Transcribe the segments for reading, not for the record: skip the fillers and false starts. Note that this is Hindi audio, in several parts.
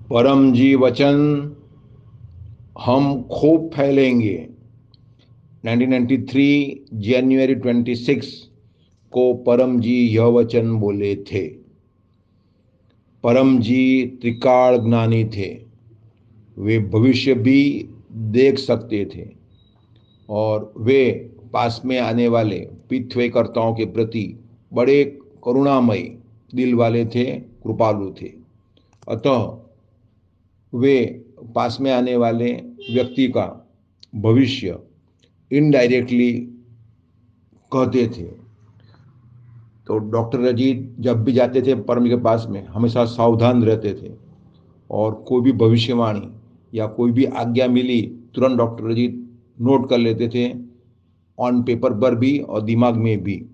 परम जी वचन हम खूब फैलेंगे। 1993 जनवरी 26 को परम जी यह वचन बोले थे। परम जी त्रिकाल ज्ञानी थे। वे भविष्य भी देख सकते थे और वे पास में आने वाले पितृकर्ताओं के प्रति बड़े करुणामयी दिल वाले थे, कृपालु थे। अतः वे पास में आने वाले व्यक्ति का भविष्य इनडायरेक्टली कहते थे। तो डॉक्टर रजीत जब भी जाते थे परम के पास में हमेशा सावधान रहते थे और कोई भी भविष्यवाणी या कोई भी आज्ञा मिली तुरंत डॉक्टर रजीत नोट कर लेते थे, ऑन पेपर पर भी और दिमाग में भी,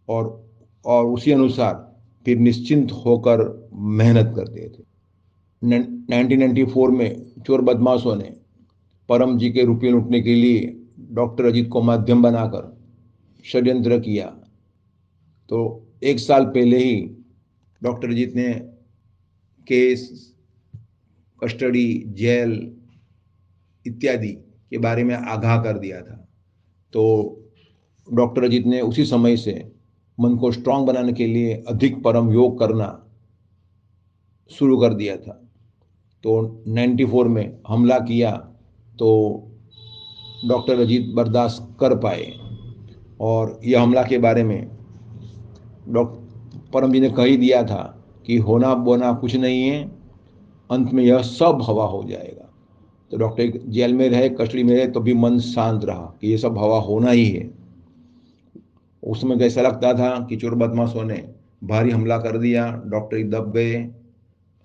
और उसी अनुसार फिर निश्चिंत होकर मेहनत करते थे। 1994 में चोर बदमाशों ने परम जी के रुपये लूटने के लिए डॉक्टर अजीत को माध्यम बनाकर षड्यंत्र किया। तो एक साल पहले ही डॉक्टर अजीत ने केस, कस्टडी, जेल इत्यादि के बारे में आगाह कर दिया था। तो डॉक्टर अजीत ने उसी समय से मन को स्ट्रांग बनाने के लिए अधिक परम योग करना शुरू कर दिया था। तो 94 में हमला किया तो डॉक्टर अजीत बर्दाश्त कर पाए और यह हमला के बारे में डॉक्टर परम जी ने कह ही दिया था कि होना बोना कुछ नहीं है, अंत में यह सब हवा हो जाएगा। तो डॉक्टर जेल में रहे, कस्टडी में रहे, तो भी मन शांत रहा कि ये सब हवा होना ही है। उसमें कैसा लगता था कि चोर बदमाशों ने भारी हमला कर दिया, डॉक्टर दब गए,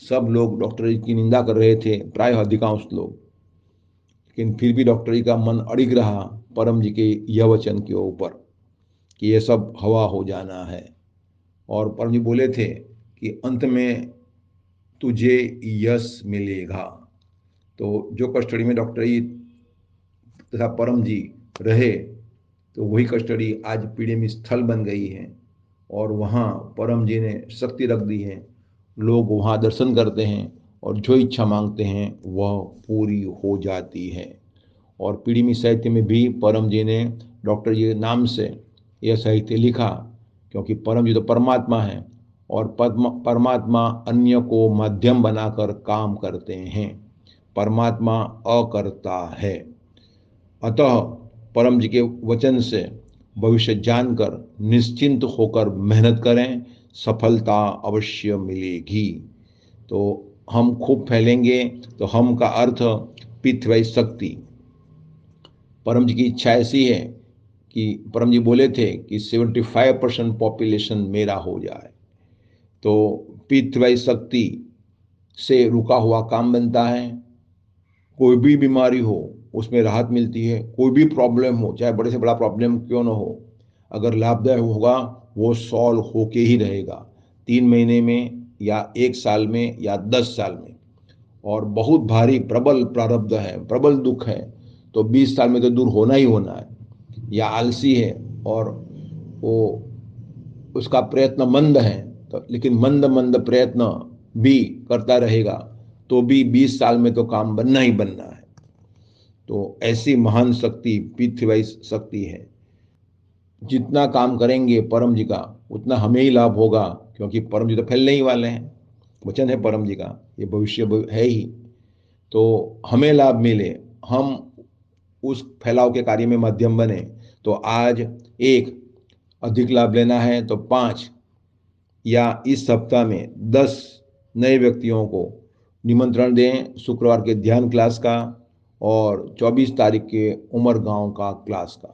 सब लोग डॉक्टर जी की निंदा कर रहे थे, प्राय अधिकांश लोग, लेकिन फिर भी डॉक्टर जी का मन अड़िग रहा परम जी के यह वचन के ऊपर कि ये सब हवा हो जाना है। और परम जी बोले थे कि अंत में तुझे यश मिलेगा। तो जो कस्टडी में डॉक्टर जी तथा परम जी रहे, तो वही कस्टडी आज पीढ़ी में स्थल बन गई है और वहाँ परम जी ने शक्ति रख दी है। लोग वहाँ दर्शन करते हैं और जो इच्छा मांगते हैं वह पूरी हो जाती है। और पीढ़ी में साहित्य में भी परम जी ने डॉक्टर जी के नाम से यह साहित्य लिखा, क्योंकि परम जी तो परमात्मा है और परमात्मा अन्य को माध्यम बनाकर काम करते हैं। परमात्मा अकर्ता है। अतः परम जी के वचन से भविष्य जानकर निश्चिंत होकर मेहनत करें, सफलता अवश्य मिलेगी। तो हम खूब फैलेंगे, तो हम का अर्थ पितृ शक्ति। परम जी की इच्छा ऐसी है कि परम जी बोले थे कि 75% पॉपुलेशन मेरा हो जाए। तो पितृ शक्ति से रुका हुआ काम बनता है। कोई भी बीमारी हो उसमें राहत मिलती है, कोई भी प्रॉब्लम हो, चाहे बड़े से बड़ा प्रॉब्लम क्यों ना हो, अगर लाभदायक होगा वो सॉल्व होके ही रहेगा, 3 महीने में या 1 साल में या 10 साल में। और बहुत भारी प्रबल प्रारब्ध है, प्रबल दुख है, तो 20 साल में तो दूर होना ही होना है। या आलसी है और वो उसका प्रयत्न मंद है, तो लेकिन मंद मंद प्रयत्न भी करता रहेगा तो भी 20 साल में तो काम बनना ही बनना है। तो ऐसी महान शक्ति पृथ्वी शक्ति है। जितना काम करेंगे परम जी का उतना हमें ही लाभ होगा, क्योंकि परम जी तो फैलने ही वाले हैं, वचन है परम जी का, ये भविष्य है ही। तो हमें लाभ मिले, हम उस फैलाव के कार्य में माध्यम बने। तो आज एक अधिक लाभ लेना है तो 5 या इस सप्ताह में 10 नए व्यक्तियों को निमंत्रण दें शुक्रवार के ध्यान क्लास का और 24 तारीख के उमरगांव का क्लास का,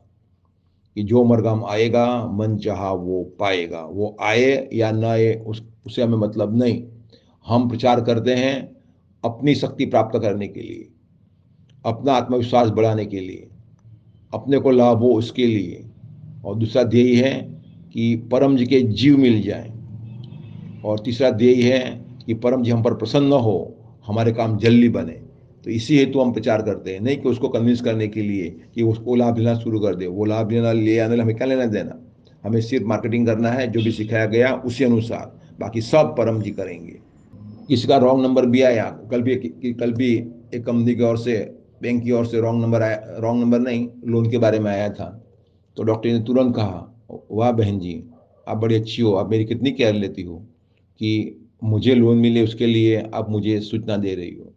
कि जो उमरगांव आएगा मन चाहा वो पाएगा। वो आए या ना आए उससे हमें मतलब नहीं। हम प्रचार करते हैं अपनी शक्ति प्राप्त करने के लिए, अपना आत्मविश्वास बढ़ाने के लिए, अपने को लाभ हो उसके लिए, और दूसरा ध्येय है कि परम जी के जीव मिल जाएं, और तीसरा ध्येय है कि परम जी हम पर प्रसन्न हो, हमारे काम जल्दी बने। तो इसी हेतु हम प्रचार करते हैं, नहीं कि उसको कन्विंस करने के लिए कि उसको लाभ लेना शुरू कर दे। वो लाभ लेना ले आने हमें क्या लेना देना, हमें सिर्फ मार्केटिंग करना है, जो भी सिखाया गया उसी अनुसार, बाकी सब परम जी करेंगे। किसी का रॉन्ग नंबर भी आया, कल भी एक कंपनी की ओर से, बैंक की ओर से रॉन्ग नंबर आया, रॉन्ग नंबर नहीं, लोन के बारे में आया था। तो डॉक्टर ने तुरंत कहा, वाह बहन जी, आप बड़ी अच्छी हो, आप मेरी कितनी केयर लेती हो कि मुझे लोन मिले, उसके लिए आप मुझे सूचना दे रही हो।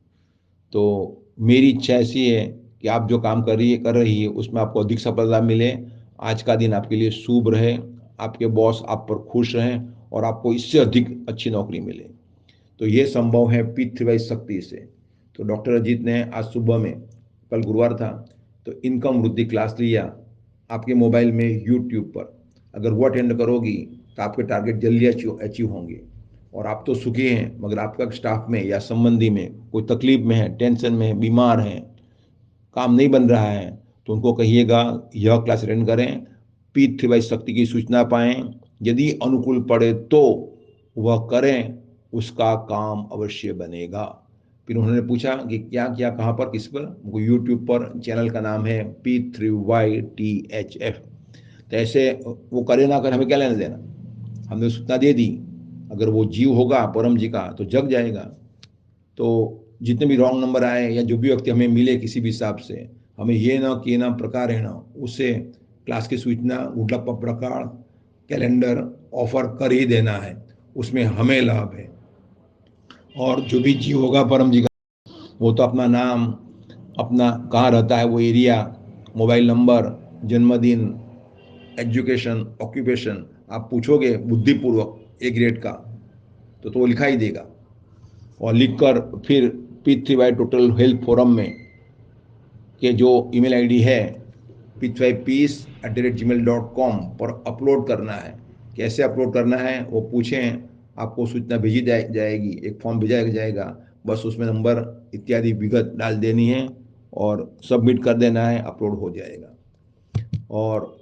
तो मेरी इच्छा ऐसी है कि आप जो काम कर रही है उसमें आपको अधिक सफलता मिले, आज का दिन आपके लिए शुभ रहे, आपके बॉस आप पर खुश रहें और आपको इससे अधिक अच्छी नौकरी मिले। तो ये संभव है P3Y शक्ति से। तो डॉक्टर अजीत ने आज सुबह में, कल गुरुवार था, तो इनकम वृद्धि क्लास लिया आपके मोबाइल में यूट्यूब पर। अगर वो अटेंड करोगी तो आपके टारगेट जल्दी अचीव होंगे। और आप तो सुखी हैं, मगर आपका स्टाफ में या संबंधी में कोई तकलीफ में है, टेंशन में है, बीमार है, काम नहीं बन रहा है, तो उनको कहिएगा यह क्लास अटेंड करें, P3Y शक्ति की सूचना पाएं, यदि अनुकूल पड़े तो वह करें, उसका काम अवश्य बनेगा। फिर उन्होंने पूछा कि क्या क्या, कहाँ पर, किस पर? उनको यूट्यूब पर, चैनल का नाम है P3YTHF। तो ऐसे वो करे ना करे, हमें क्या लेना देना, हमने सूचना दे दी। अगर वो जीव होगा परम जी का तो जग जाएगा। तो जितने भी रॉन्ग नंबर आए या जो भी व्यक्ति हमें मिले किसी भी हिसाब से, हमें ये ना कि ना प्रकार है ना, उससे क्लास की सूचना, गुडलक प्रकार, कैलेंडर ऑफर कर ही देना है, उसमें हमें लाभ है। और जो भी जीव होगा परम जी का, वो तो अपना नाम, अपना कहाँ रहता है वो एरिया, मोबाइल नंबर, जन्मदिन, एजुकेशन, ऑक्यूपेशन आप पूछोगे बुद्धिपूर्वक ए ग्रेड का, तो वो लिखा ही देगा। और लिखकर फिर P3Y टोटल हेल्थ फोरम में के जो ईमेल आईडी है p3ypeace@gmail.com पर अपलोड करना है। कैसे अपलोड करना है वो पूछें, आपको सूचना भेजी जाएगी, एक फॉर्म भेजा जाएगा, बस उसमें नंबर इत्यादि विगत डाल देनी है और सबमिट कर देना है, अपलोड हो जाएगा। और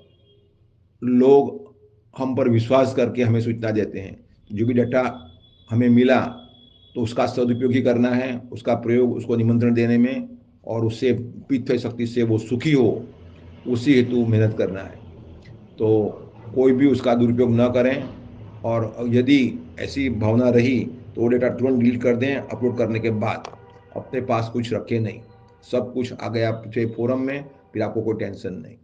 लोग हम पर विश्वास करके हमें सूचना देते हैं, जो भी डाटा हमें मिला तो उसका सदुपयोग ही करना है, उसका प्रयोग, उसको निमंत्रण देने में, और उससे P3Y शक्ति से वो सुखी हो, उसी हेतु मेहनत करना है। तो कोई भी उसका दुरुपयोग न करें, और यदि ऐसी भावना रही तो वो डेटा तुरंत डिलीट कर दें अपलोड करने के बाद, अपने पास कुछ रखें नहीं, सब कुछ आ गया P3Y फोरम में, फिर आपको कोई टेंशन नहीं।